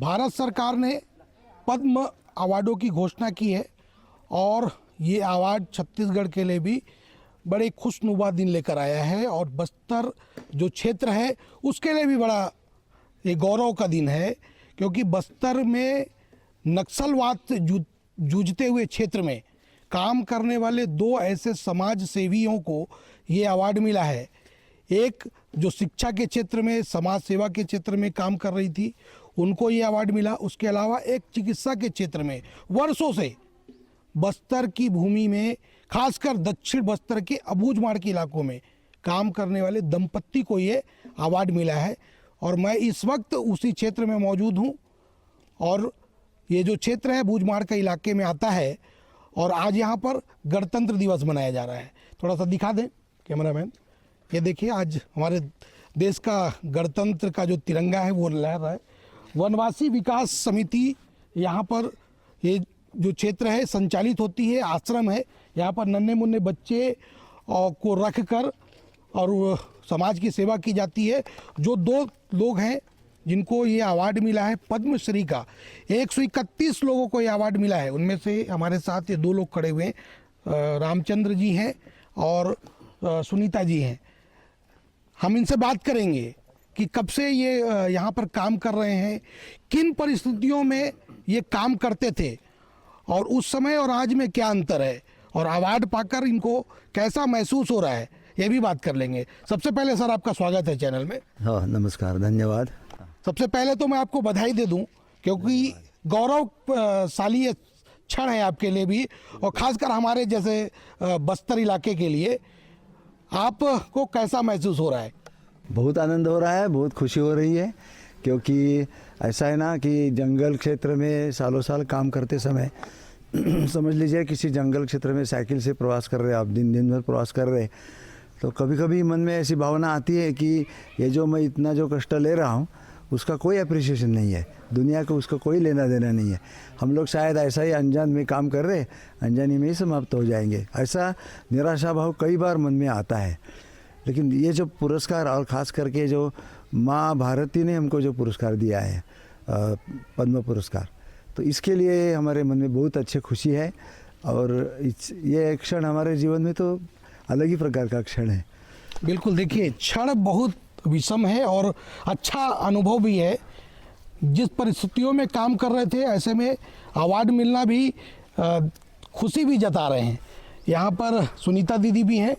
भारत सरकार ने पद्म अवार्डों की घोषणा की है और ये अवार्ड छत्तीसगढ़ के लिए भी बड़े खुशनुमा दिन लेकर आया है और बस्तर जो क्षेत्र है उसके लिए भी बड़ा ये गौरव का दिन है, क्योंकि बस्तर में नक्सलवाद से जूझते हुए क्षेत्र में काम करने वाले दो ऐसे समाज सेवियों को ये अवार्ड मिला है। एक जो शिक्षा के क्षेत्र में, समाज सेवा के क्षेत्र में काम कर रही थी, उनको ये अवार्ड मिला। उसके अलावा एक चिकित्सा के क्षेत्र में वर्षों से बस्तर की भूमि में, खासकर दक्षिण बस्तर के अबूझमाड़ के इलाकों में काम करने वाले दंपत्ति को ये अवार्ड मिला है। और मैं इस वक्त उसी क्षेत्र में मौजूद हूँ और ये जो क्षेत्र है बूझमाड़ के इलाके में आता है और आज यहाँ पर गणतंत्र दिवस मनाया जा रहा है। थोड़ा सा दिखा दें कैमरामैन। ये देखिए, आज हमारे देश का गणतंत्र का जो तिरंगा है वो लहर रहा है। वनवासी विकास समिति यहाँ पर ये जो क्षेत्र है संचालित होती है, आश्रम है। यहाँ पर नन्हे मुन्ने बच्चे को रख कर और समाज की सेवा की जाती है। जो दो लोग हैं जिनको ये अवार्ड मिला है पद्मश्री का, 131 लोगों को ये अवार्ड मिला है। उनमें से हमारे साथ ये दो लोग खड़े हुए हैं, रामचंद्र जी हैं और सुनीता जी हैं। हम इनसे बात करेंगे कि कब से ये यहाँ पर काम कर रहे हैं, किन परिस्थितियों में ये काम करते थे और उस समय और आज में क्या अंतर है, और अवार्ड पाकर इनको कैसा महसूस हो रहा है, ये भी बात कर लेंगे। सबसे पहले सर आपका स्वागत है चैनल में। हाँ, नमस्कार, धन्यवाद। सबसे पहले तो मैं आपको बधाई दे दूं, क्योंकि गौरवशाली ये क्षण है आपके लिए भी और खासकर हमारे जैसे बस्तर इलाके के लिए। आपको कैसा महसूस हो रहा है? बहुत आनंद हो रहा है, बहुत खुशी हो रही है, क्योंकि ऐसा है ना कि जंगल क्षेत्र में सालों साल काम करते समय समझ लीजिए किसी जंगल क्षेत्र में साइकिल से प्रवास कर रहे, आप दिन भर प्रवास कर रहे, तो कभी कभी मन में ऐसी भावना आती है कि ये जो मैं इतना जो कष्ट ले रहा हूँ उसका कोई अप्रिसिएशन नहीं है, दुनिया को उसका कोई लेना देना नहीं है। हम लोग शायद ऐसा ही अनजान में काम कर रहे, अनजानी में ही समाप्त हो जाएंगे, ऐसा निराशा भाव कई बार मन में आता है। लेकिन ये जो पुरस्कार, और ख़ास करके जो माँ भारती ने हमको जो पुरस्कार दिया है पद्म पुरस्कार, तो इसके लिए हमारे मन में बहुत अच्छी खुशी है। और ये क्षण हमारे जीवन में तो अलग ही प्रकार का क्षण है। बिल्कुल, देखिए क्षण बहुत विषम है और अच्छा अनुभव भी है। जिस परिस्थितियों में काम कर रहे थे ऐसे में अवार्ड मिलना भी खुशी भी जता रहे हैं। यहाँ पर सुनीता दीदी भी हैं।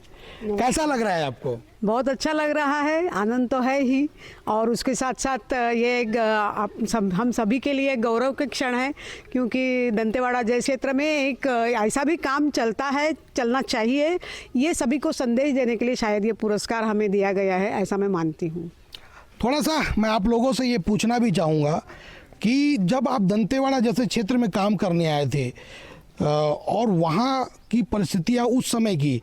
कैसा लग रहा है आपको? बहुत अच्छा लग रहा है, आनंद तो है ही, और उसके साथ साथ ये हम सभी के लिए गौरव के क्षण है, क्योंकि दंतेवाड़ा जैसे क्षेत्र में एक ऐसा भी काम चलता है, चलना चाहिए। ये सभी को संदेश देने के लिए शायद ये पुरस्कार हमें दिया गया है, ऐसा मैं मानती हूँ। थोड़ा सा मैं आप लोगों से ये पूछना भी चाहूँगा कि जब आप दंतेवाड़ा जैसे क्षेत्र में काम करने आए थे और वहाँ की परिस्थितियाँ उस समय की,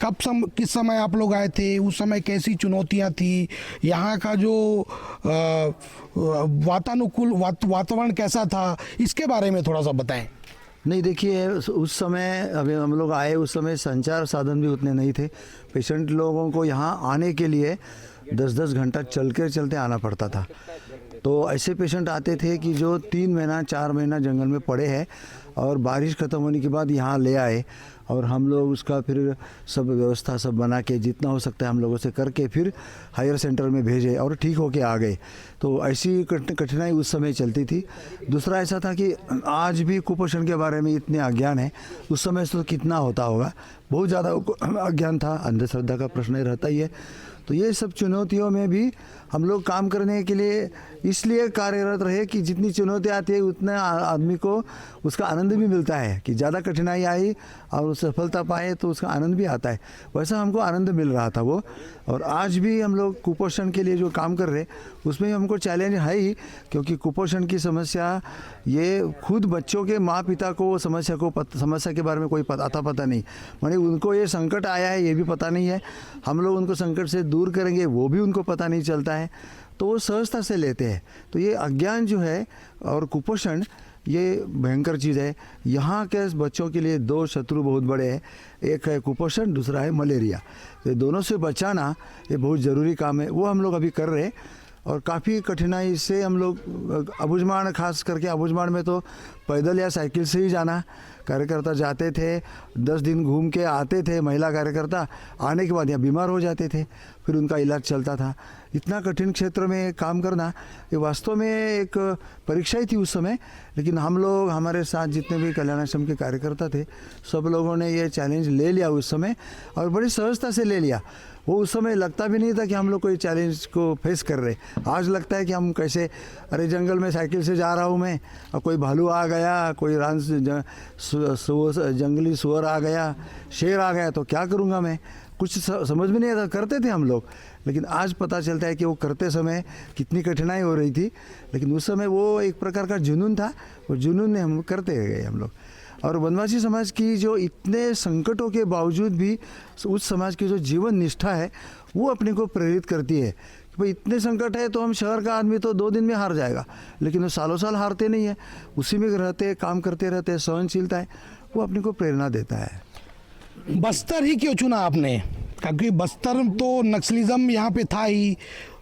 किस समय आप लोग आए थे, उस समय कैसी चुनौतियाँ थी, यहाँ का जो वातानुकूल वातावरण कैसा था, इसके बारे में थोड़ा सा बताएं। नहीं, देखिए उस समय अभी हम लोग आए, उस समय संचार साधन भी उतने नहीं थे। पेशेंट लोगों को यहाँ आने के लिए 10-10 घंटा चलते आना पड़ता था। तो ऐसे पेशेंट आते थे कि जो 3 महीना 4 महीना जंगल में पड़े हैं और बारिश ख़त्म होने के बाद यहाँ ले आए, और हम लोग उसका फिर सब व्यवस्था सब बना के जितना हो सकता है हम लोगों से करके फिर हायर सेंटर में भेजे और ठीक होके आ गए। तो ऐसी कठिनाई उस समय चलती थी। दूसरा ऐसा था कि आज भी कुपोषण के बारे में इतने अज्ञान है, उस समय तो कितना होता होगा, बहुत ज़्यादा अज्ञान था, अंधश्रद्धा का प्रश्न रहता ही है। तो ये सब चुनौतियों में भी हम लोग काम करने के लिए इसलिए कार्यरत रहे कि जितनी चुनौतियाँ आती है उतना आदमी को उसका आनंद भी मिलता है, कि ज़्यादा कठिनाई आई और सफलता पाए तो उसका आनंद भी आता है। वैसा हमको आनंद मिल रहा था वो। और आज भी हम लोग कुपोषण के लिए जो काम कर रहे उसमें हमको चैलेंज है ही, क्योंकि कुपोषण की समस्या ये खुद बच्चों के माँ पिता को समस्या के बारे में कोई पता नहीं, माने उनको ये संकट आया है ये भी पता नहीं है। हम लोग उनको संकट से दूर करेंगे वो भी उनको पता नहीं चलता है, तो वो सहजता से लेते हैं। तो ये अज्ञान जो है और कुपोषण ये भयंकर चीज़ है। यहाँ के बच्चों के लिए 2 शत्रु बहुत बड़े हैं, एक है कुपोषण, दूसरा है मलेरिया। तो दोनों से बचाना ये बहुत ज़रूरी काम है, वो हम लोग अभी कर रहे हैं। और काफ़ी कठिनाई से हम लोग अबुझमाड़, खास करके अबुझमाड़ में तो पैदल या साइकिल से ही जाना, कार्यकर्ता जाते थे, 10 दिन घूम के आते थे महिला कार्यकर्ता, आने के बाद यहाँ बीमार हो जाते थे, फिर उनका इलाज चलता था। इतना कठिन क्षेत्र में काम करना ये वास्तव में एक परीक्षा ही थी उस समय। लेकिन हम लोग, हमारे साथ जितने भी कल्याण आश्रम के कार्यकर्ता थे, सब लोगों ने ये चैलेंज ले लिया उस समय और बड़ी सहजता से ले लिया। वो उस समय लगता भी नहीं था कि हम लोग कोई चैलेंज को फेस कर रहे। आज लगता है कि हम कैसे, अरे जंगल में साइकिल से जा रहा हूँ मैं और कोई भालू आ गया, कोई जंगली सुअर आ गया, शेर आ गया, तो क्या करूँगा मैं, कुछ समझ में नहीं आता। करते थे हम लोग, लेकिन आज पता चलता है कि वो करते समय कितनी कठिनाई हो रही थी। लेकिन उस समय वो एक प्रकार का जुनून था, वो जुनून ने हम करते गए हम लोग। और वनवासी समाज की जो इतने संकटों के बावजूद भी उस समाज की जो जीवन निष्ठा है वो अपने को प्रेरित करती है कि भाई इतने संकट है तो हम शहर का आदमी तो 2 दिन में हार जाएगा, लेकिन वो सालों साल हारते नहीं है, उसी में रहते, काम करते रहते, सहनशीलता है, वो अपने को प्रेरणा देता है। बस्तर ही क्यों चुना आपने? क्योंकि बस्तर तो नक्सलिज्म यहाँ पे था ही,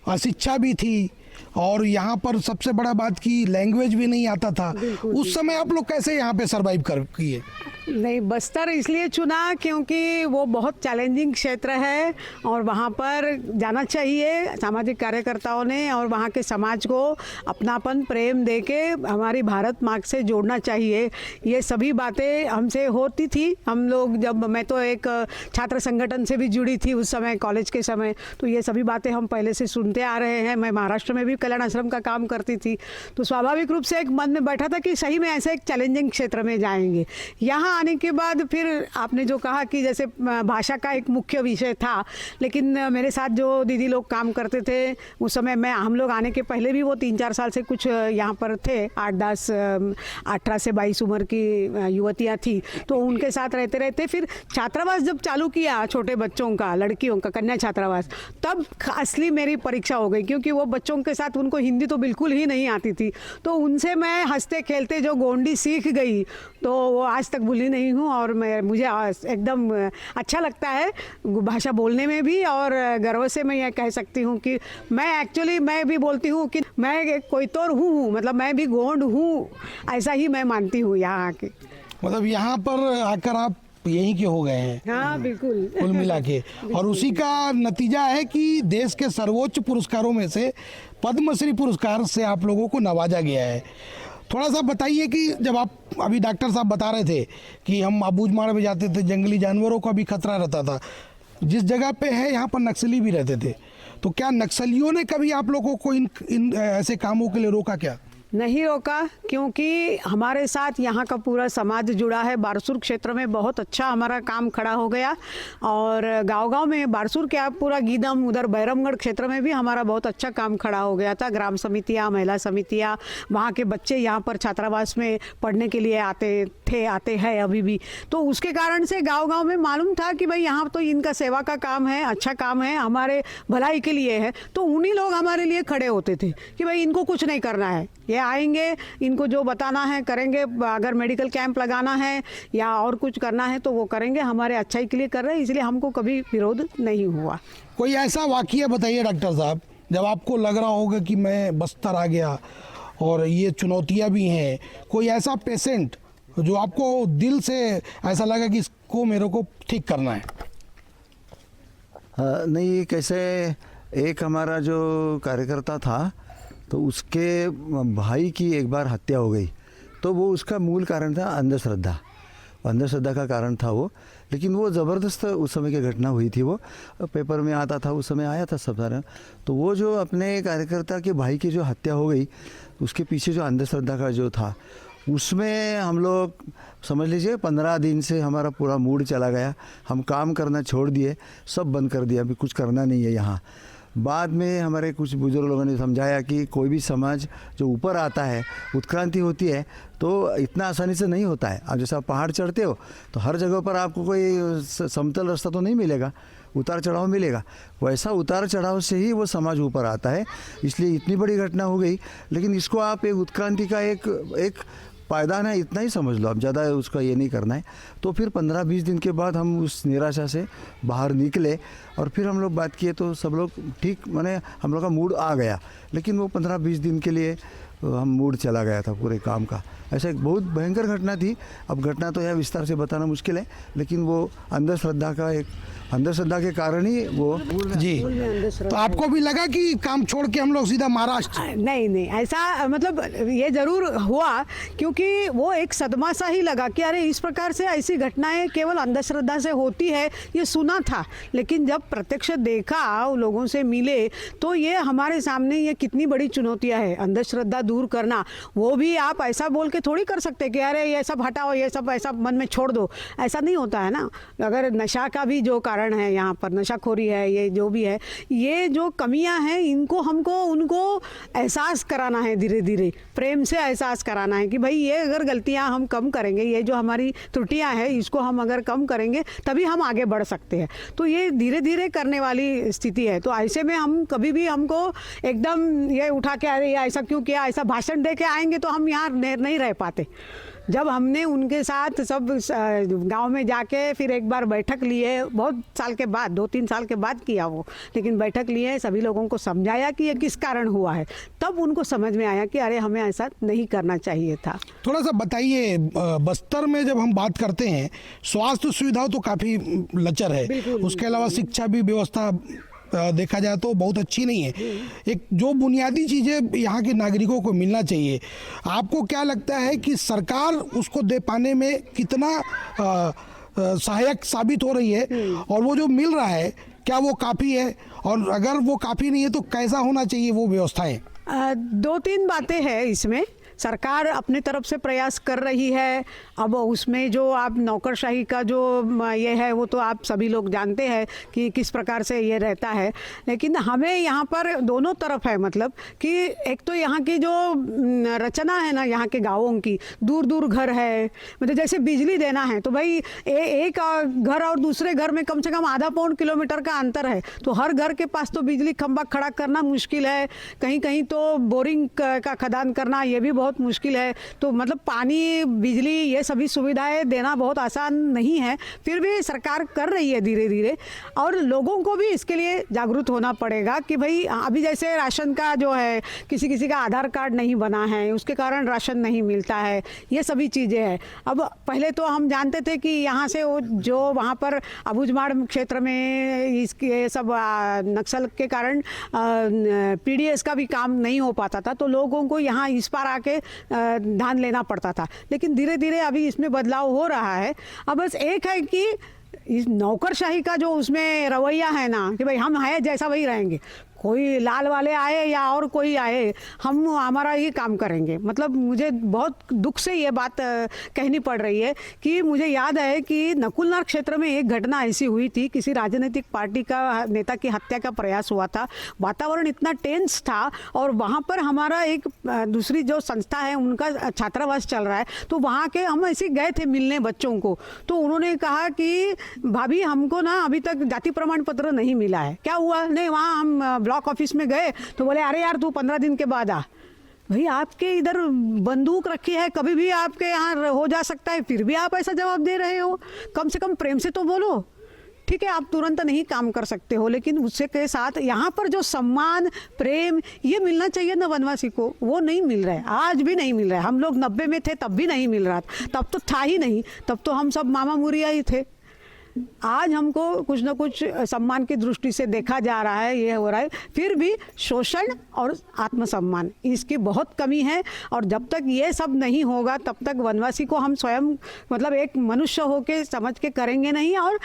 अशिक्षा भी थी, और यहाँ पर सबसे बड़ा बात की लैंग्वेज भी नहीं आता था। उस समय आप लोग कैसे यहाँ पे सरवाइव कर किए? नहीं, बस्तर इसलिए चुना क्योंकि वो बहुत चैलेंजिंग क्षेत्र है और वहाँ पर जाना चाहिए सामाजिक कार्यकर्ताओं ने, और वहाँ के समाज को अपनापन, प्रेम देके हमारी भारत माँ से जोड़ना चाहिए। ये सभी बातें हमसे होती थी। हम लोग जब, मैं तो एक छात्र संगठन से भी जुड़ी थी उस समय, कॉलेज के समय, तो ये सभी बातें हम पहले से सुनते आ रहे हैं। मैं महाराष्ट्र में भी कल्याण आश्रम का काम करती थी, तो स्वाभाविक रूप से एक मन में बैठा था कि सही में ऐसे एक चैलेंजिंग क्षेत्र में जाएंगे। यहाँ आने के बाद फिर आपने जो कहा कि जैसे भाषा का एक मुख्य विषय था, लेकिन मेरे साथ जो दीदी लोग काम करते थे उस समय, हम लोग आने के पहले भी वो 3-4 साल से कुछ यहाँ पर थे, 8-10, 18 से 22 उम्र की युवतियाँ थी, तो उनके साथ रहते रहते फिर छात्रावास जब चालू किया छोटे बच्चों का, लड़कियों का कन्या छात्रावास, तब असली मेरी परीक्षा हो गई, क्योंकि वो बच्चों के साथ उनको हिंदी तो बिल्कुल ही नहीं आती थी। तो उनसे मैं हंसते खेलते जो गोंडी सीख गई, तो वो आज तक भूली नहीं हूँ। और मुझे एकदम अच्छा लगता है भाषा बोलने में भी, और गर्व से मैं ये कह सकती हूँ कि मैं भी बोलती हूँ कि मैं कोई तो हूँ, मतलब मैं भी गोंड हूँ, ऐसा ही मैं मानती हूँ यहाँ आके। मतलब यहाँ पर आकर आप यहीं के हो गए हैं? हाँ, बिल्कुल, कुल मिला के। और उसी का नतीजा है कि देश के सर्वोच्च पुरस्कारों में से पद्मश्री पुरस्कार से आप लोगों को नवाजा गया है। थोड़ा सा बताइए कि जब आप, अभी डॉक्टर साहब बता रहे थे कि हम अबूझमाड़ में जाते थे, जंगली जानवरों का भी खतरा रहता था, जिस जगह पे है यहाँ पर नक्सली भी रहते थे, तो क्या नक्सलियों ने कभी आप लोगों को इन ऐसे कामों के लिए रोका क्या? नहीं रोका, क्योंकि हमारे साथ यहाँ का पूरा समाज जुड़ा है। बारसूर क्षेत्र में बहुत अच्छा हमारा काम खड़ा हो गया, और गांव-गांव में, बारसूर क्या, पूरा गीदम, उधर बैरमगढ़ क्षेत्र में भी हमारा बहुत अच्छा काम खड़ा हो गया था। ग्राम समितियाँ, महिला समितियाँ, वहाँ के बच्चे यहाँ पर छात्रावास में पढ़ने के लिए आते हैं अभी भी। तो उसके कारण से गाँव-गाँव में मालूम था कि भाई यहाँ तो इनका सेवा का काम है, अच्छा काम है, हमारे भलाई के लिए है। तो उन्हीं लोग हमारे लिए खड़े होते थे कि भाई इनको कुछ नहीं करना है, ये आएंगे, इनको जो बताना है करेंगे, अगर मेडिकल कैंप लगाना है या और कुछ करना है तो वो करेंगे, हमारे अच्छाई के लिए कर रहे हैं, इसलिए हमको कभी विरोध नहीं हुआ। कोई ऐसा वाकया बताइए डॉक्टर साहब, जब आपको लग रहा होगा कि मैं बस्तर आ गया और ये चुनौतियां भी हैं, कोई ऐसा पेशेंट जो आपको दिल से ऐसा लगा कि इसको मेरे को ठीक करना है? नहीं, कैसे, एक हमारा जो कार्यकर्ता था तो उसके भाई की एक बार हत्या हो गई, तो वो उसका मूल कारण था अंधश्रद्धा का कारण था वो। लेकिन वो ज़बरदस्त उस समय की घटना हुई थी, वो पेपर में आता था, उस समय आया था सब सारा। तो वो जो अपने कार्यकर्ता के भाई की जो हत्या हो गई, उसके पीछे जो अंधश्रद्धा का जो था, उसमें हम लोग समझ लीजिए 15 दिन से हमारा पूरा मूड चला गया। हम काम करना छोड़ दिए, सब बंद कर दिया, अभी कुछ करना नहीं है यहाँ। बाद में हमारे कुछ बुजुर्ग लोगों ने समझाया कि कोई भी समाज जो ऊपर आता है, उत्क्रांति होती है, तो इतना आसानी से नहीं होता है। आप जैसा पहाड़ चढ़ते हो तो हर जगह पर आपको कोई समतल रास्ता तो नहीं मिलेगा, उतार चढ़ाव मिलेगा। वैसा उतार चढ़ाव से ही वो समाज ऊपर आता है। इसलिए इतनी बड़ी घटना हो गई, लेकिन इसको आप एक उत्क्रांति का एक पायदान है इतना ही समझ लो, अब ज़्यादा उसका ये नहीं करना है। तो फिर 15-20 दिन के बाद हम उस निराशा से बाहर निकले और फिर हम लोग बात किए तो सब लोग ठीक, माने हम लोग का मूड आ गया। लेकिन वो 15-20 दिन के लिए हम मूड चला गया था पूरे काम का। ऐसा एक बहुत भयंकर घटना थी। अब घटना तो यह विस्तार से बताना मुश्किल है, लेकिन वो अंधश्रद्धा के कारण ही वो जी। तो आपको भी लगा कि काम छोड़ के हम लोग सीधा महाराष्ट्र? नहीं, ऐसा मतलब ये ज़रूर हुआ, क्योंकि वो एक सदमा सा ही लगा कि अरे इस प्रकार से ऐसी घटनाएं केवल अंधश्रद्धा से होती है, ये सुना था। लेकिन जब प्रत्यक्ष देखा, लोगों से मिले, तो ये हमारे सामने ये कितनी बड़ी चुनौतियां है। अंधश्रद्धा दूर करना, वो भी आप ऐसा बोल के थोड़ी कर सकते कि अरे ये सब हटाओ, ये सब ऐसा मन में छोड़ दो, ऐसा नहीं होता है ना। अगर नशा का भी जो कारण है, यहाँ पर नशाखोरी है, ये जो भी है, ये जो कमियां हैं, इनको हमको उनको एहसास कराना है, धीरे धीरे प्रेम से एहसास कराना है कि भाई ये अगर गलतियां हम कम करेंगे, ये जो हमारी त्रुटियां हैं, इसको हम अगर कम करेंगे तभी हम आगे बढ़ सकते हैं। तो ये धीरे धीरे करने वाली स्थिति है। तो ऐसे में हम कभी भी हमको एकदम ये उठा के अरे ये ऐसा क्यों किया, ऐसा भाषण दे के आएंगे तो हम यहाँ नहीं रह पाते। जब हमने उनके साथ सब गांव में जाके फिर एक बार बैठक लिए, बहुत साल के बाद, 2-3 साल के बाद किया वो, लेकिन बैठक लिए, सभी लोगों को समझाया कि ये किस कारण हुआ है, तब उनको समझ में आया कि अरे हमें ऐसा नहीं करना चाहिए था। थोड़ा सा बताइए, बस्तर में जब हम बात करते हैं, स्वास्थ्य सुविधा तो काफ़ी लचर है, उसके अलावा शिक्षा भी व्यवस्था देखा जाए तो बहुत अच्छी नहीं है। एक जो बुनियादी चीज़ें यहाँ के नागरिकों को मिलना चाहिए, आपको क्या लगता है कि सरकार उसको दे पाने में कितना सहायक साबित हो रही है, और वो जो मिल रहा है क्या वो काफ़ी है, और अगर वो काफ़ी नहीं है तो कैसा होना चाहिए वो व्यवस्थाएं? 2-3 बातें हैं इसमें। सरकार अपने तरफ से प्रयास कर रही है। अब उसमें जो आप नौकरशाही का जो ये है, वो तो आप सभी लोग जानते हैं कि किस प्रकार से ये रहता है। लेकिन हमें यहाँ पर दोनों तरफ है, मतलब कि एक तो यहाँ की जो रचना है ना, यहाँ के गाँवों की, दूर दूर घर है, मतलब जैसे बिजली देना है तो भाई एक घर और दूसरे घर में कम से कम आधा-पौन किलोमीटर का अंतर है। तो हर घर के पास तो बिजली खंभा खड़ा करना मुश्किल है, कहीं कहीं तो बोरिंग का खदान करना ये भी बहुत मुश्किल है। तो मतलब पानी, बिजली, ये सभी सुविधाएं देना बहुत आसान नहीं है। फिर भी सरकार कर रही है धीरे धीरे, और लोगों को भी इसके लिए जागरूक होना पड़ेगा कि भाई अभी जैसे राशन का जो है, किसी किसी का आधार कार्ड नहीं बना है, उसके कारण राशन नहीं मिलता है, ये सभी चीज़ें हैं। अब पहले तो हम जानते थे कि यहाँ से जो वहाँ पर अबूझमाड़ क्षेत्र में इसके सब नक्सल के कारण PDS का भी काम नहीं हो पाता था, तो लोगों को यहाँ इस पार आके धान लेना पड़ता था। लेकिन धीरे धीरे अभी इसमें बदलाव हो रहा है। अब बस एक है कि इस नौकरशाही का जो उसमें रवैया है ना, कि भाई हम है जैसा वही रहेंगे, कोई लाल वाले आए या और कोई आए, हम हमारा ही काम करेंगे। मतलब मुझे बहुत दुख से ये बात कहनी पड़ रही है कि मुझे याद है कि नकुलनार क्षेत्र में एक घटना ऐसी हुई थी, किसी राजनीतिक पार्टी का नेता की हत्या का प्रयास हुआ था। वातावरण इतना टेंस था, और वहाँ पर हमारा एक दूसरी जो संस्था है उनका छात्रावास चल रहा है, तो वहाँ के हम ऐसे गए थे मिलने बच्चों को। तो उन्होंने कहा कि भाभी हमको ना अभी तक जाति प्रमाण पत्र नहीं मिला है। क्या हुआ? नहीं, वहाँ हम ब्लॉक ऑफिस में गए तो बोले अरे यार तू 15 दिन के बाद आ। भाई आपके इधर बंदूक रखी है, कभी भी आपके यहाँ हो जा सकता है, फिर भी आप ऐसा जवाब दे रहे हो। कम से कम प्रेम से तो बोलो। ठीक है, आप तुरंत नहीं काम कर सकते हो, लेकिन उससे के साथ यहाँ पर जो सम्मान, प्रेम, ये मिलना चाहिए ना वनवासी को, वो नहीं मिल रहा है, आज भी नहीं मिल रहा है। हम लोग 90 में थे तब भी नहीं मिल रहा था, तब तो था ही नहीं, तब तो हम सब मामा मुरिया ही थे। आज हमको कुछ ना कुछ सम्मान की दृष्टि से देखा जा रहा है, ये हो रहा है। फिर भी शोषण और आत्मसम्मान, इसकी बहुत कमी है, और जब तक ये सब नहीं होगा तब तक वनवासी को हम स्वयं, मतलब एक मनुष्य होके समझ के करेंगे नहीं, और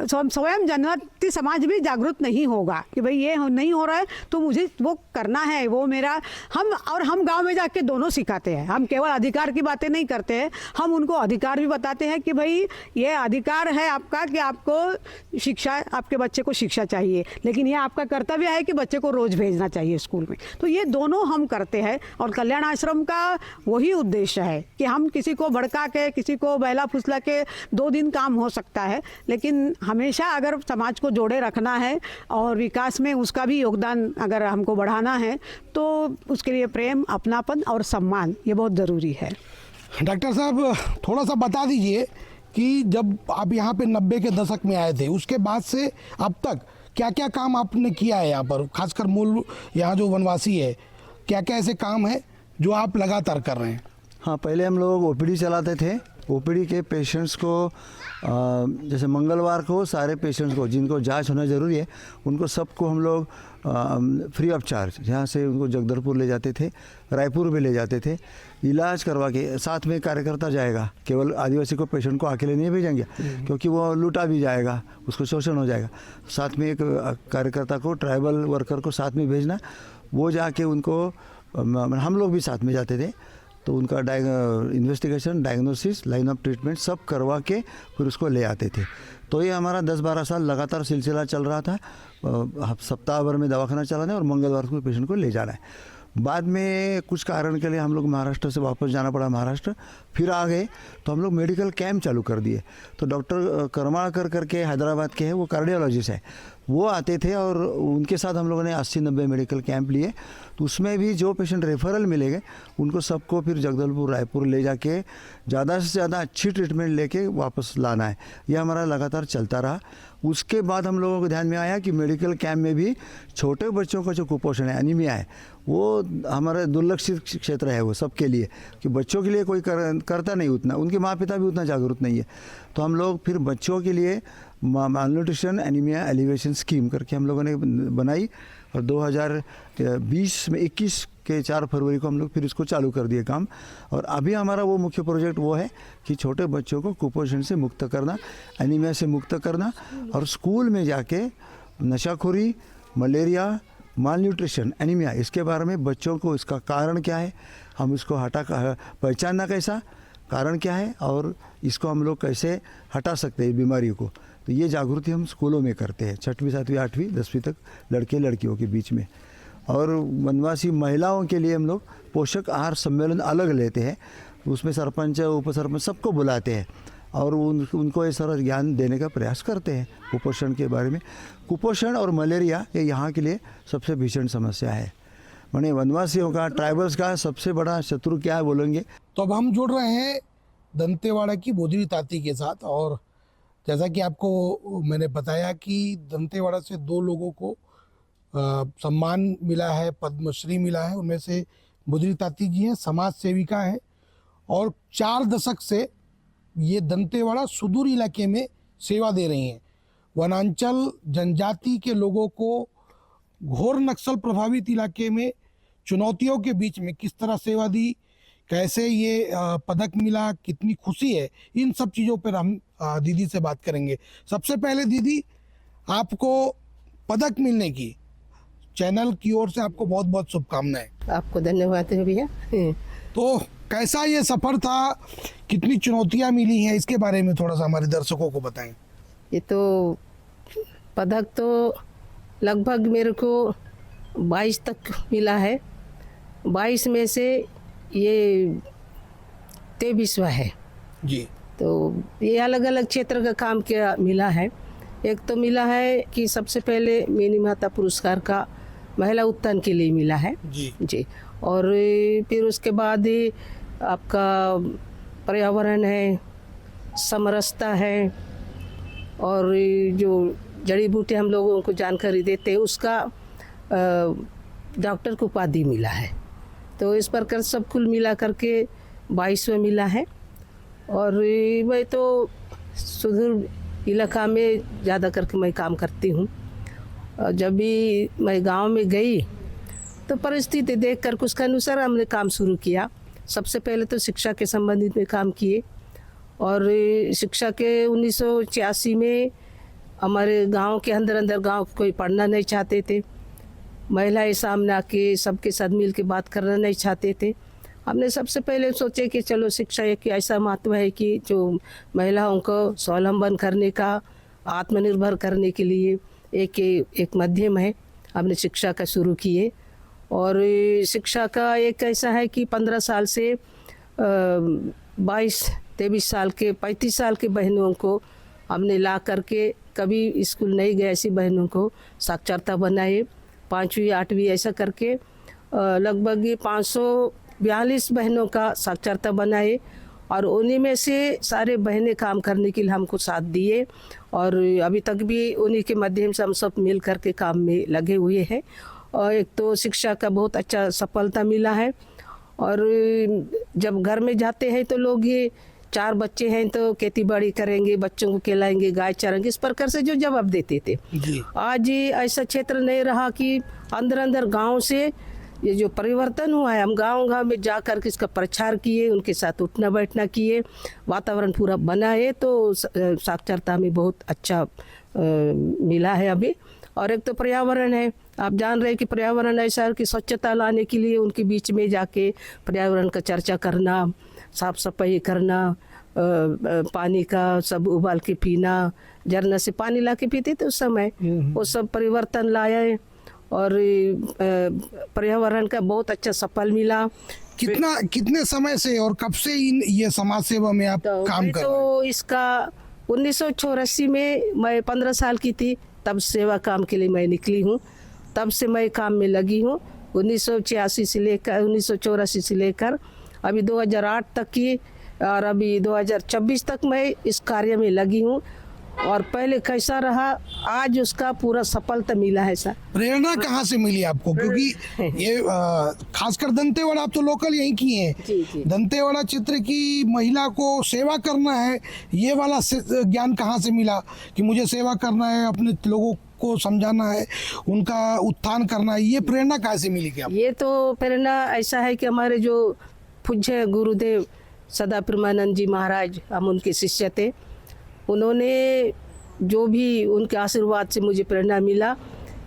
स्वयं जनजाति समाज भी जागरूक नहीं होगा कि भाई ये नहीं हो रहा है तो मुझे वो करना है, वो मेरा। हम गाँव में जाके दोनों सिखाते हैं। हम केवल अधिकार की बातें नहीं करते हैं, हम उनको अधिकार भी बताते हैं कि भाई ये अधिकार है आपका कि आपको शिक्षा, आपके बच्चे को शिक्षा चाहिए, लेकिन ये आपका कर्तव्य है कि बच्चे को रोज भेजना चाहिए स्कूल में। तो ये दोनों हम करते हैं, और कल्याण आश्रम का वही उद्देश्य है कि हम किसी को भड़का के, किसी को बहला फुसला के 2 दिन काम हो सकता है, लेकिन हमेशा अगर समाज को जोड़े रखना है और विकास में उसका भी योगदान अगर हमको बढ़ाना है, तो उसके लिए प्रेम, अपनापन और सम्मान ये बहुत ज़रूरी है। डॉक्टर साहब थोड़ा सा बता दीजिए कि जब आप यहाँ पे 90 के दशक में आए थे उसके बाद से अब तक क्या क्या काम आपने किया है यहाँ पर, खासकर मूल यहाँ जो वनवासी है, क्या क्या ऐसे काम है जो आप लगातार कर रहे हैं? हाँ, पहले हम लोग ओपीडी चलाते थे। ओपीडी के पेशेंट्स को जैसे मंगलवार को सारे पेशेंट्स को जिनको जांच होना ज़रूरी है उनको सबको हम लोग फ्री ऑफ चार्ज यहाँ से उनको जगदलपुर ले जाते थे, रायपुर भी ले जाते थे, इलाज करवा के। साथ में कार्यकर्ता जाएगा, केवल आदिवासी को पेशेंट को अकेले नहीं भेजेंगे क्योंकि वो लूटा भी जाएगा, उसको शोषण हो जाएगा। साथ में एक कार्यकर्ता को, ट्राइबल वर्कर को साथ में भेजना, वो जाके उनको, हम लोग भी साथ में जाते थे, तो उनका investigation, diagnosis, line of treatment सब करवा के फिर उसको ले आते थे। तो ये हमारा 10-12 साल लगातार सिलसिला चल रहा था। सप्ताह भर में दवाखाना चलाना है और मंगलवार को पेशेंट को ले जाना है। बाद में कुछ कारण के लिए हम लोग महाराष्ट्र से वापस जाना पड़ा, महाराष्ट्र फिर आ गए तो हम लोग मेडिकल कैंप चालू कर दिए। तो डॉक्टर करमाळकर करके हैदराबाद के हैं, वो कार्डियोलॉजिस्ट है, वो आते थे और उनके साथ हम लोगों ने 80-90 मेडिकल कैंप लिए। तो उसमें भी जो पेशेंट रेफरल मिलेंगे उनको सबको फिर जगदलपुर, रायपुर ले जाके ज़्यादा से ज़्यादा अच्छी ट्रीटमेंट लेके वापस लाना है। यह हमारा लगातार चलता रहा। उसके बाद हम लोगों को ध्यान में आया कि मेडिकल कैंप में भी छोटे बच्चों का जो कुपोषण है, एनीमिया है, वो हमारे दुर्लक्षित क्षेत्र है वो सबके लिए, कि बच्चों के लिए कोई करता नहीं उतना, उनके माँ पिता भी उतना जागरूक नहीं है। तो हम लोग फिर बच्चों के लिए मालन्यूट्रिशन एनीमिया एलिवेशन स्कीम करके हम लोगों ने बनाई और 2020 में 21 के 4 फरवरी को हम लोग फिर इसको चालू कर दिए काम। और अभी हमारा वो मुख्य प्रोजेक्ट वो है कि छोटे बच्चों को कुपोषण से मुक्त करना, एनीमिया से मुक्त करना, और स्कूल में जाके नशाखोरी, मलेरिया, मालन्यूट्रिशन, एनीमिया, इसके बारे में बच्चों को इसका कारण क्या है, हम इसको पहचानना कैसा, कारण क्या है और इसको हम लोग कैसे हटा सकते हैं बीमारियों को। तो ये जागृति हम स्कूलों में करते हैं, 6वीं, 7वीं, 8वीं, 10वीं तक लड़के लड़कियों के बीच में। और वनवासी महिलाओं के लिए हम लोग पोषक आहार सम्मेलन अलग लेते हैं, उसमें सरपंच, उपसरपंच सबको बुलाते हैं और उनको ये सारा ज्ञान देने का प्रयास करते हैं कुपोषण के बारे में। कुपोषण और मलेरिया ये यहाँ के लिए सबसे भीषण समस्या है। माने वनवासियों का, ट्राइबल्स का सबसे बड़ा शत्रु क्या है बोलेंगे। तो अब हम जुड़ रहे हैं दंतेवाड़ा की बोधरी ताती के साथ, और जैसा कि आपको मैंने बताया कि दंतेवाड़ा से 2 लोगों को सम्मान मिला है, पद्मश्री मिला है। उनमें से बोधरी ताती जी हैं, समाज सेविका हैं और 4 दशक से ये दंतेवाड़ा सुदूर इलाके में सेवा दे रही हैं। वनांचल जनजाति के लोगों को घोर नक्सल प्रभावित इलाके में चुनौतियों के बीच में किस तरह सेवा दी, कैसे ये पदक मिला, कितनी खुशी है, इन सब चीज़ों पर हम दीदी से बात करेंगे। सबसे पहले दीदी, आपको पदक मिलने की चैनल की ओर से आपको बहुत बहुत शुभकामनाएं। आपको धन्यवाद है भैया। तो कैसा ये सफ़र था, कितनी चुनौतियां मिली हैं, इसके बारे में थोड़ा सा हमारे दर्शकों को बताएं। ये तो पदक तो लगभग मेरे को 22 तक मिला है। 22 में से ये 23वां है जी। तो ये अलग अलग क्षेत्र का काम किया मिला है। एक तो मिला है कि सबसे पहले मिनी माता पुरस्कार का महिला उत्थान के लिए मिला है जी। और फिर उसके बाद आपका पर्यावरण है, समरसता है, और जो जड़ी बूटी हम लोगों को जानकारी देते हैं उसका डॉक्टर को उपाधि मिला है। तो इस प्रकार सब कुल मिला करके 22वां मिला है। और मैं तो सुदूर इलाका में ज़्यादा करके मैं काम करती हूँ। जब भी मैं गांव में गई तो परिस्थिति देख कर उसके अनुसार हमने काम शुरू किया। सबसे पहले तो शिक्षा के संबंधित में काम किए, और शिक्षा के 1986 में हमारे गांव के अंदर गांव कोई पढ़ना नहीं चाहते थे, महिलाएं सामने आके सबके साथ मिल के बात करना नहीं चाहते थे। हमने सबसे पहले सोचे कि चलो शिक्षा एक ऐसा महत्व है कि जो महिलाओं को स्वावलंबन करने का, आत्मनिर्भर करने के लिए एक माध्यम है। हमने शिक्षा का शुरू किए, और शिक्षा का एक ऐसा है कि 15 साल से 22-23 साल के 35 साल के बहनों को हमने ला करके, कभी स्कूल नहीं गए ऐसी बहनों को साक्षरता बनाए, 5वीं 8वीं ऐसा करके लगभग 500 42 बहनों का साक्षरता बनाए और उन्हीं में से सारे बहनें काम करने के लिए हमको साथ दिए और अभी तक भी उन्हीं के माध्यम से हम सब मिल कर के काम में लगे हुए हैं। और एक तो शिक्षा का बहुत अच्छा सफलता मिला है और जब घर में जाते हैं तो लोग ये 4 बच्चे हैं तो खेती बाड़ी करेंगे, बच्चों को खिलाएंगे, गाय चराएंगे, इस प्रकार से जो जवाब देते थे। आज ये ऐसा क्षेत्र नहीं रहा कि अंदर अंदर गांव से ये जो परिवर्तन हुआ है, हम गांव में जा कर के इसका प्रचार किए, उनके साथ उठना बैठना किए, वातावरण पूरा बनाए तो साक्षरता में बहुत अच्छा मिला है अभी। और एक तो पर्यावरण है, आप जान रहे हैं कि पर्यावरण ऐसा है कि स्वच्छता लाने के लिए उनके बीच में जाके पर्यावरण का चर्चा करना, साफ सफाई करना, पानी का सब उबाल के पीना, झरना से पानी ला के पीते थे उस समय, वो सब परिवर्तन लाया है और पर्यावरण का बहुत अच्छा सफल मिला। कितने समय से और कब से ये समाज सेवा में आप काम कर रहे हैं? तो इसका 1984 में मैं 15 साल की थी, तब सेवा काम के लिए मैं निकली हूँ, तब से मैं काम में लगी हूँ। 1984 से लेकर 1984 से लेकर अभी 2008 तक की और अभी 2024 तक मैं इस कार्य में लगी हूँ। और पहले कैसा रहा, आज उसका पूरा सफलता मिला है सर। प्रेरणा कहाँ से मिली आपको? क्योंकि ये खासकर दंतेवाड़ा, आप तो लोकल यहीं की हैं। जी। दंतेवाड़ा क्षेत्र की महिला को सेवा करना है, ये वाला ज्ञान कहाँ से मिला कि मुझे सेवा करना है, अपने लोगों को समझाना है, उनका उत्थान करना है, ये प्रेरणा कहाँ से मिली क्या? ये तो प्रेरणा ऐसा है कि हमारे जो पूज्य गुरुदेव सदा प्रेमानंद जी महाराज, हम उनके शिष्य थे, उन्होंने जो भी उनके आशीर्वाद से मुझे प्रेरणा मिला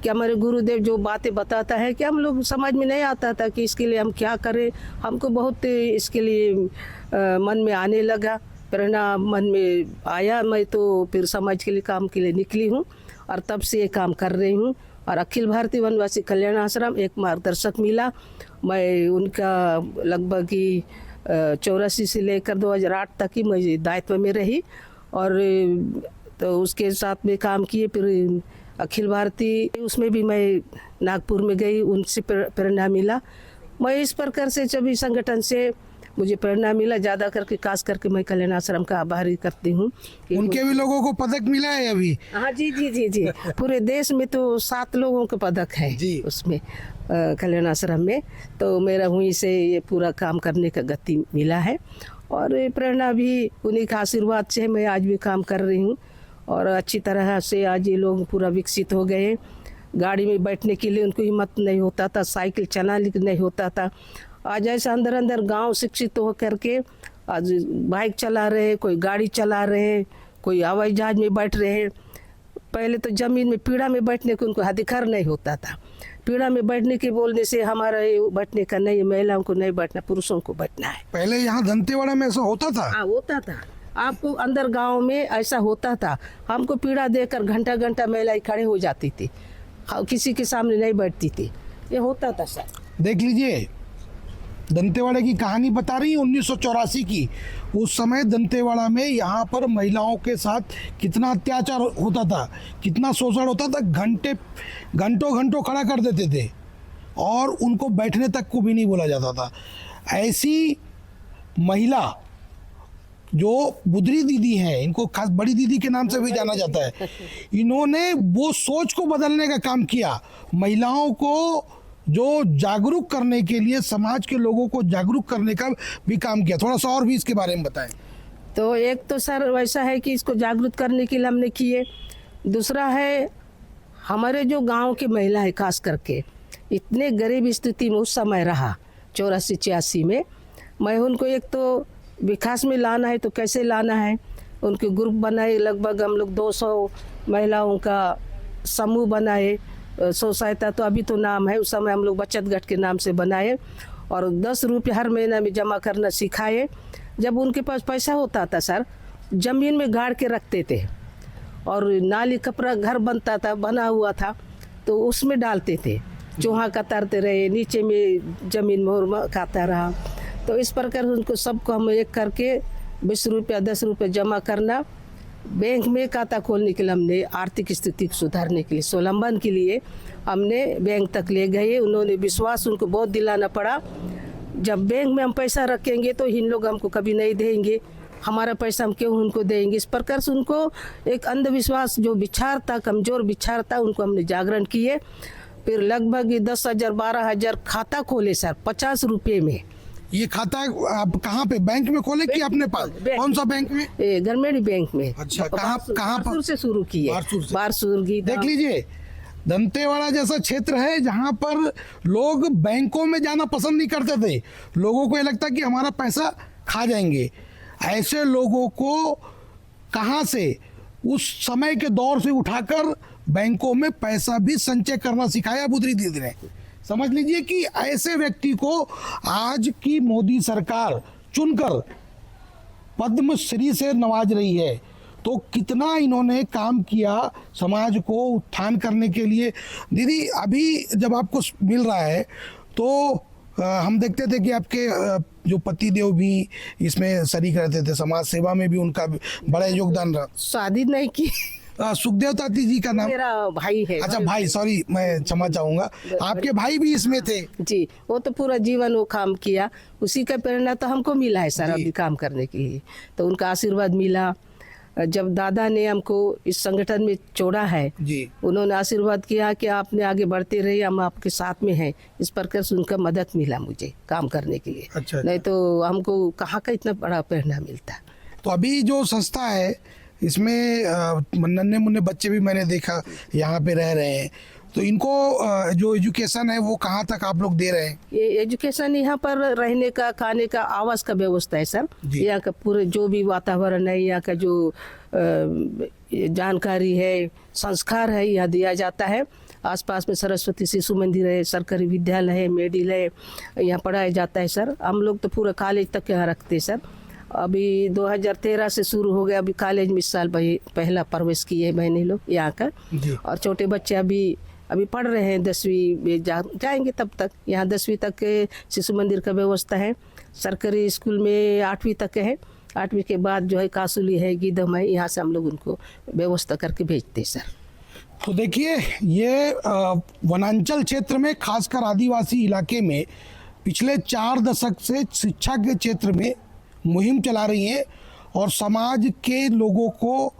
कि हमारे गुरुदेव जो बातें बताता है कि हम लोग समझ में नहीं आता था कि इसके लिए हम क्या करें, हमको बहुत इसके लिए मन में आने लगा, प्रेरणा मन में आया। मैं तो फिर समाज के लिए काम के लिए निकली हूँ और तब से ये काम कर रही हूँ। और अखिल भारतीय वनवासी कल्याण आश्रम एक मार्गदर्शक मिला, मैं उनका लगभग ही 84 से लेकर 2008 तक ही मैं दायित्व में रही और तो उसके साथ में काम किए। फिर अखिल भारतीय उसमें भी मैं नागपुर में गई, उनसे प्रेरणा मिला। मैं इस प्रकार से सभी संगठन से मुझे प्रेरणा मिला, ज़्यादा करके खास करके मैं कल्याण आश्रम का आभारी करती हूँ। उनके भी लोगों को पदक मिला है अभी? हाँ जी। पूरे देश में तो 7 लोगों को पदक है जी उसमें कल्याण आश्रम में। तो मेरा वहीं से ये पूरा काम करने का गति मिला है और प्रेरणा भी उन्हीं का आशीर्वाद से मैं आज भी काम कर रही हूँ। और अच्छी तरह से आज ये लोग पूरा विकसित हो गए। गाड़ी में बैठने के लिए उनको हिम्मत नहीं होता था, साइकिल चलाने नहीं होता था। आज ऐसा अंदर अंदर गांव शिक्षित हो करके आज बाइक चला रहे, कोई गाड़ी चला रहे, कोई हवाई जहाज में बैठ रहे। पहले तो ज़मीन में पीढ़ा में बैठने को उनको अधिकार नहीं होता था। पीढ़ा में बैठने के बोलने से हमारा बैठने का नहीं, महिलाओं को नहीं बैठना, पुरुषों को बैठना है। पहले यहाँ दंतेवाड़ा में ऐसा होता था? हाँ होता था, आपको अंदर गांव में ऐसा होता था। हमको पीढ़ा देकर घंटा घंटा महिलाएं खड़े हो जाती थी, किसी के सामने नहीं बैठती थी, ये होता था सर। देख लीजिए, दंतेवाड़ा की कहानी बता रही है 1984 की। उस समय दंतेवाड़ा में यहाँ पर महिलाओं के साथ कितना अत्याचार होता था, कितना शोषण होता था। घंटों खड़ा कर देते थे और उनको बैठने तक को भी नहीं बोला जाता था। ऐसी महिला जो बुदरी दीदी हैं, इनको खास बड़ी दीदी के नाम से भी जाना जाता है, इन्होंने वो सोच को बदलने का काम किया, महिलाओं को जो जागरूक करने के लिए, समाज के लोगों को जागरूक करने का भी काम किया। थोड़ा सा और भी इसके बारे में बताएं। तो एक तो सर वैसा है कि इसको जागरूक करने के लिए हमने किए। दूसरा है हमारे जो गांव की महिला है, खास करके इतने गरीब स्थिति में उस समय रहा 84-86 में, मैं उनको एक तो विकास में लाना है तो कैसे लाना है, उनके ग्रुप बनाए। लगभग हम लोग 200 महिलाओं का समूह बनाए। सोसाइटी तो अभी तो नाम है, उस समय हम लोग बचत गठ के नाम से बनाए और 10 रुपये हर महीना में जमा करना सिखाए। जब उनके पास पैसा होता था सर, ज़मीन में गाड़ के रखते थे और नाली कपड़ा घर बनता था, बना हुआ था, तो उसमें डालते थे। चूहा कतरते रहे, नीचे में ज़मीन मोर खाता रहा। तो इस प्रकार उनको सबको हम एक करके 20 रुपया 10 रुपये जमा करना, बैंक में खाता खोलने के लिए हमने आर्थिक स्थिति को सुधारने के लिए, स्वावलंबन के लिए हमने बैंक तक ले गए। उन्होंने विश्वास उनको बहुत दिलाना पड़ा। जब बैंक में हम पैसा रखेंगे तो इन लोग हमको कभी नहीं देंगे, हमारा पैसा हम क्यों उनको देंगे। इस प्रकार से उनको एक अंधविश्वास जो विचार था, कमज़ोर विचार था, उनको हमने जागरण किए। फिर लगभग 10,000 12,000 खाता खोले सर, 50 रुपये में। ये खाता आप कहाँ पे, बैंक में खोले कि अपने पास? कौन सा बैंक में? ग्रामीण बैंक में। अच्छा, कहाँ पर? बारसूर से शुरू किए। बारसूर की देख लीजिए, दंतेवाड़ा जैसा क्षेत्र है जहाँ पर लोग बैंकों में जाना पसंद नहीं करते थे। लोगों को ये लगता कि हमारा पैसा खा जाएंगे। ऐसे लोगों को कहाँ से उस समय के दौर से उठाकर बैंकों में पैसा भी संचय करना सिखाया बुद्धि दीदी ने। समझ लीजिए कि ऐसे व्यक्ति को आज की मोदी सरकार चुनकर पद्मश्री से नवाज रही है। तो कितना इन्होंने काम किया समाज को उत्थान करने के लिए। दीदी, अभी जब आपको मिल रहा है तो हम देखते थे कि आपके जो पतिदेव भी इसमें शरीक रहते थे, समाज सेवा में भी उनका बड़ा योगदान रहा। शादी नहीं की। सुखदेव ताती जी का नाम? मेरा भाई है। अच्छा भाई, सॉरी, मैं क्षमा चाहूँगा। आपके भाई भी इसमें थे? जी, वो तो पूरा जीवन वो काम किया, उसी का प्रेरणा तो हमको मिला है सर अभी काम करने के लिए। तो उनका आशीर्वाद मिला। जब दादा ने हमको इस संगठन में जोड़ा है जी, उन्होंने आशीर्वाद किया कि आपने आगे बढ़ते रहिए, हम आपके साथ में हैं। इस प्रकार से उनका मदद मिला मुझे काम करने के लिए। अच्छा। नहीं तो हमको कहाँ का इतना बड़ा प्रेरणा मिलता। तो अभी जो संस्था है इसमें नन्हे मुन्ने बच्चे भी मैंने देखा यहाँ पे रह रहे हैं। तो इनको जो एजुकेशन है वो कहाँ तक आप लोग दे रहे हैं? ये एजुकेशन यहाँ पर रहने का, खाने का, आवास का व्यवस्था है सर। यहाँ का पूरे जो भी वातावरण है, यहाँ का जो जानकारी है, संस्कार है, यहाँ दिया जाता है। आसपास में सरस्वती शिशु मंदिर है, सरकारी विद्यालय है, मेडिल है, यहाँ पढ़ाया जाता है सर। हम लोग तो पूरा कॉलेज तक यहाँ रखते हैं सर। अभी 2013 से शुरू हो गया, अभी कॉलेज में इस साल पहला प्रवेश किए बहने लोग यहाँ का। और छोटे बच्चे अभी पढ़ रहे हैं, 10वीं में जाएंगे तब तक। यहाँ 10वीं तक के शिशु मंदिर का व्यवस्था है। सरकारी स्कूल में 8वीं तक है। 8वीं के बाद जो है कासुली है, गीदम है, यहाँ से हम लोग उनको व्यवस्था करके भेजते हैं सर। तो देखिए, ये वनांचल क्षेत्र में, खासकर आदिवासी इलाके में पिछले 4 दशक से शिक्षा के क्षेत्र में मुहिम चला रही हैं और समाज के लोगों को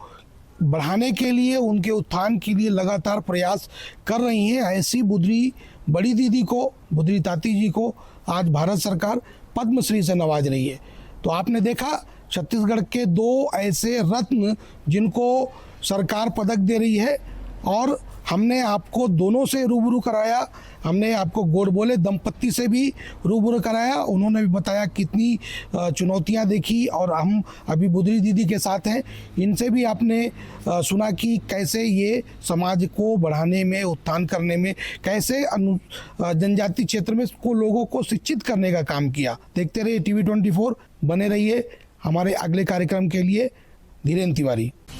बढ़ाने के लिए, उनके उत्थान के लिए लगातार प्रयास कर रही हैं। ऐसी बुद्धि बड़ी दीदी को, बुद्धि ताती जी को आज भारत सरकार पद्मश्री से नवाज रही है। तो आपने देखा छत्तीसगढ़ के 2 ऐसे रत्न जिनको सरकार पदक दे रही है, और हमने आपको दोनों से रूबरू कराया। हमने आपको गोडबोले दंपत्ति से भी रूबरू कराया। उन्होंने भी बताया कितनी चुनौतियां देखी, और हम अभी बुद्धि दीदी के साथ हैं। इनसे भी आपने सुना कि कैसे ये समाज को बढ़ाने में, उत्थान करने में, कैसे जनजाति क्षेत्र में को लोगों को शिक्षित करने का काम किया। देखते रहिए TV 24, बने रहिए हमारे अगले कार्यक्रम के लिए। धीरेन्द्र तिवारी।